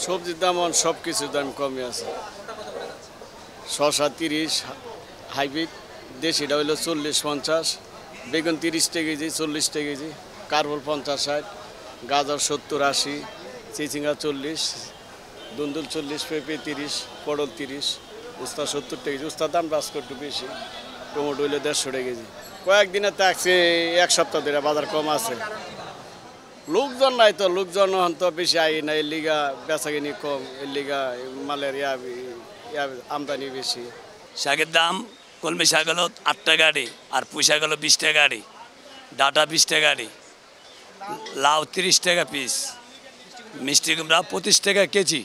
সবজির দাম সব কিছুর দাম কমে আছে। শসা 30, হাইব্রিড দেশিটা হইলো 40-50, বেগুন 30 টাকা কেজি, 40 টাকা কেজি, কারভুল 50-60, গাজর 70-80, চিচিঙ্গা 40, দুন্দুল 40, পেঁপে 30, পটল 30, উস্তা 70 টাকা কেজি। উস্তার দামটা আজকে একটু বেশি। টমেটো হইলো 150 টাকা কেজি। কয়েকদিনের ট্যাক্সে এক সপ্তাহ ধরে বাজার কম আছে। লোকজন নাই তো, লোকজন তো বেশি আই না, এর লিগা বেচাকিনি কম, এর লিগা মালের আমদানি বেশি। শাকের দাম কলমি শাক হলো 8 টাকা আড়ি, আর পুঁই শাক হলো 20 টাকা আড়ি, ডাঁটা 20 টাকা আড়ি, লাউ 30 টাকা পিস, মিষ্টি কুমড়া 25 টাকা কেজি।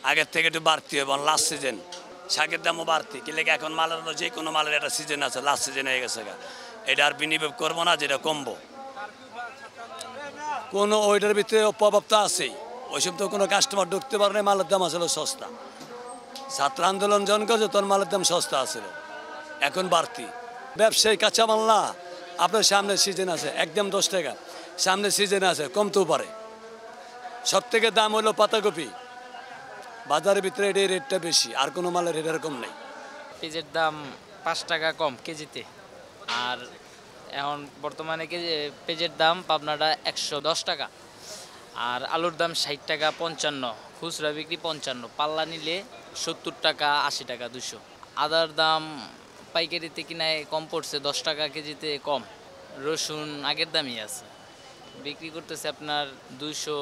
আগের থেকে একটু বাড়তি হবে লাস্ট সিজন। শাকের দামও বাড়তি, কি লেগে এখন মালের যে কোনো মালের একটা সিজন আছে, লাস্ট সিজন হয়ে গেছে। এটা আর বিনিয়োগ করবো না, যেটা কমবো। কোনো ওইটার ভিতরে প্রভাব তো আছেই, ওই সব তো কোনো কাস্টমার ঢুকতে পারে না। মালের দাম আসলে সস্তা। ছাত্র আন্দোলন যখন করছে তখন মালের দাম সস্তা আছিল, এখন বাড়তি। ব্যবসায়ী কাঁচামাল না, আপনার সামনে সিজন আছে একদম 10 টাকা, সামনে সিজন আছে কমতেও পারে। সব থেকে দাম হলো পাতাকপি, বাজারের ভিতরে এটাই রেটটা বেশি, আর কোনো মালের রেট এরকম নেই। পেঁয়াজের দাম 5 টাকা কম কেজিতে। আর এখন বর্তমানে পেঁয়াজের দাম পাবনাটা 110 টাকা, আর আলুর দাম 60 টাকা 55, খুচরা বিক্রি 55, পাল্লা নিলে 70 টাকা 80 টাকা 200। আদার দাম পাইকারিতে কিনায় কম পড়ছে, 10 টাকা কেজিতে কম। রসুন আগের দামই আছে, বিক্রি করতেছে আপনার 200,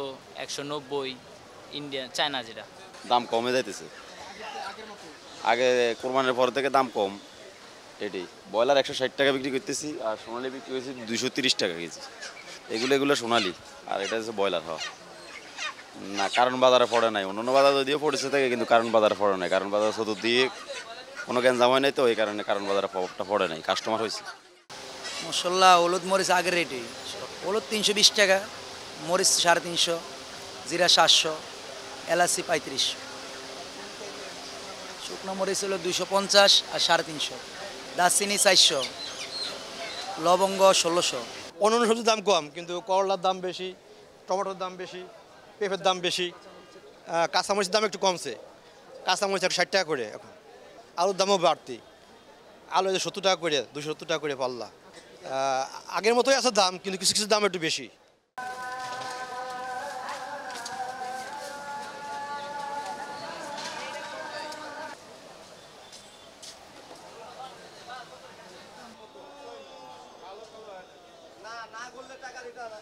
190, ইন্ডিয়া চায়না যেটা। দাম কমে যাইতেছে, আগে কোরবানির পর থেকে দাম কম। এটাই ব্রয়লার 160 টাকা বিক্রি করতেছি, আর সোনালি বিক্রি করছি 230 টাকা কেজি। এগুলো সোনালি, আর এটা হচ্ছে ব্রয়লার। না, কারণ বাজারে পড়ে নাই, অন্য বাজার যদিও পড়েছে থাকে, কিন্তু কারণ বাজারে পড়ে নাই। কারণ বাজার চতুর্দিকে কোনো গ্যাঞ্জাম হয় নাই, তো এই কারণে কারণ বাজারে প্রভাবটা পড়ে নাই, কাস্টমার হয়েছে। মশলা হলুদ মরিচ আগের রেটে, হলুদ 320 টাকা, মরিচ 350, জিরা 700, এলাচি 35, শুকনো মরিচ হলো 250 আর 350, দারচিনি 400, লবঙ্গ 1600। অন্যান্য সবজির দাম কম, কিন্তু করলার দাম বেশি, টমেটোর দাম বেশি, পেঁপের দাম বেশি, কাঁচামরিচের দাম একটু কমছে। কাঁচামরিচ 160 টাকা করে এখন। আলুর দামও বাড়তি, আলু 70 টাকা করে, 270 টাকা করে পাল্লা। আগের মতোই আছে দাম, কিন্তু কিছু কিছু দাম একটু বেশি। না করলে টাকা দিতে হবে।